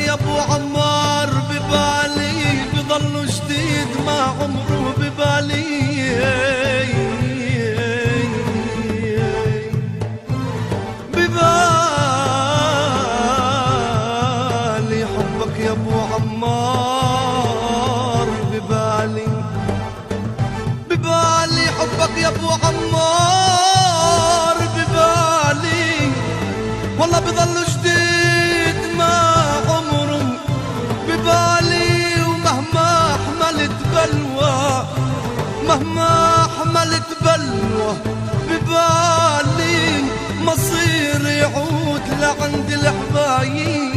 يا ابو عمار ببالي بضل جديد ما عمره ببالي. ببالي حبك يا ابو عمار ببالي. ببالي حبك يا ابو عمار ببالي. والله بضل جديد ما عمره ببالي. ومهما حملت بلوى مهما حملت بلوى ببالي مصير يعود لعند الحبايب.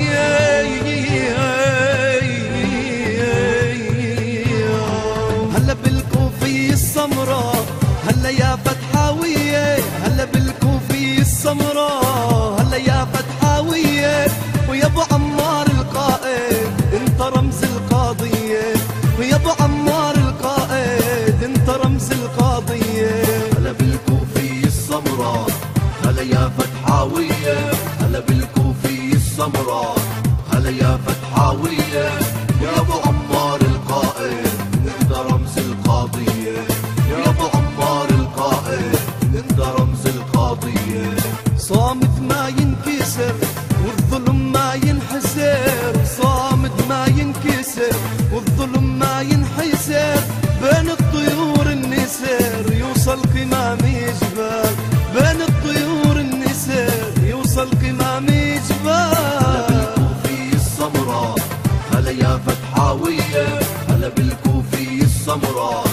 هلا بالكوفية السمراء هلا يا فتحاوية. هلا بالكوفية السمراء هلا يا فتحاوية. ويا ابو عمار القائد انت رمز القاضية. ويا ابو عمار القائد انت رمز القاضية. هلا بالكوفية السمراء هلا يا فتحاوية. هلا بالكوفية السمراء هلا يا فتحاوية. يا ابو عمار القائد انت رمز القاضية. يا ابو عمار القائد انت رمز القاضية. صامت ما ينكسر والظلم ما ينحسر. صامت ما ينكسر والظلم ما ينحسر. بين الطيور النسر يوصل قمام جبال. بين الطيور النسر يوصل قمام جبال. هلا بالكوفية السمراء هلا يا فتحاوية. هلا بالكوفية السمراء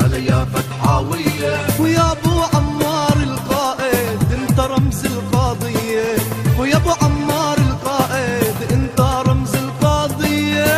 هلا يا فتحاوية. ويا ابو عمار القائد انت رمز القاضية. ويا ابو عمار القائد انت رمز القاضية.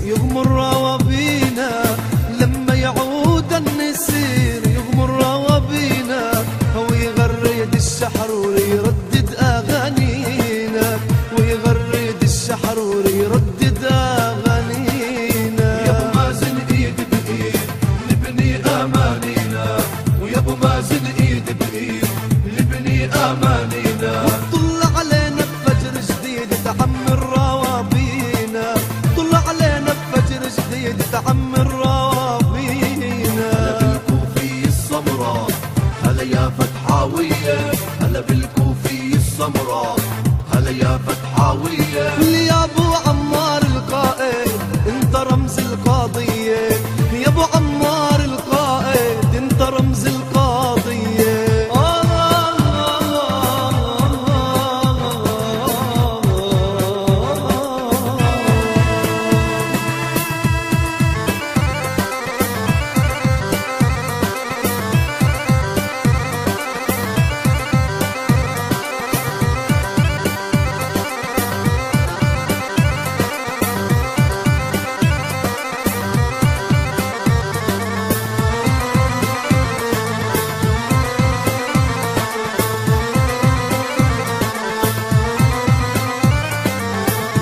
يغمر روابينا. لما يعود النسير يغمر روابينا. هو يغرد الشحر ويردد اغانينا. ويغرد الشحر ويردد اغانينا. يا ابو مازن ايد بايد نبني امانينا. ويا ابو مازن ايد بايد نبني امانينا. طلع علينا بفجر جديد تعمر روابينا. طلع علينا بفجر جديد تعمر روابينا. هلا بالكوفية السمراء هلا يا فتحاوية. هلا بالكوفية السمراء هلا يا فتحاوية. يا ابو عمار القائد انت رمز القاضية. يا ابو عمار القائد انت رمز القاضية.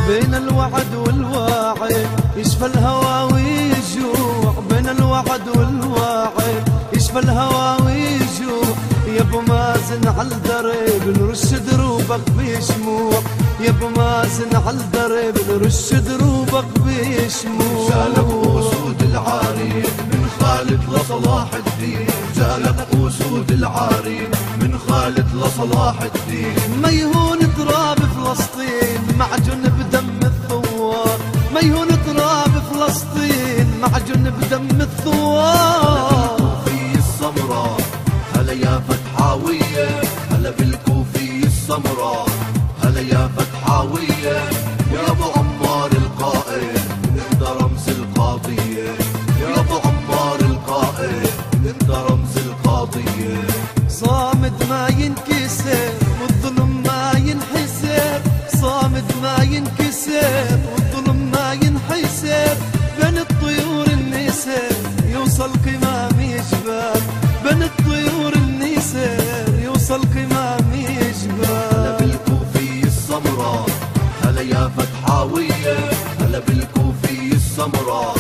بين الوعد والواعد يشفى الهوى ويجوع. بين الوعد والواعد يشفى الهوى ويجوع. يا ابو مازن عالدرب نرش دروبك بشموع. يا ابو مازن عالدرب نرش دروبك بشموع. جالك اسود العارين من خالد لصلاح الدين. جالك اسود العارين من خالد لصلاح الدين. ما يهون تراب فلسطين معجون بدم الثوار. ما يهون تراب فلسطين معجون بدم الثوار. بالكوفية السمراء هلا يا فتحاوية. هلا بالكوفية السمراء هلا يا فتحاوية. يا ابو عمار القائد انت رمز القاضية. يا ابو عمار القائد انت رمز القاضية. يا فتحاوية، هلا بالكوفية السمراء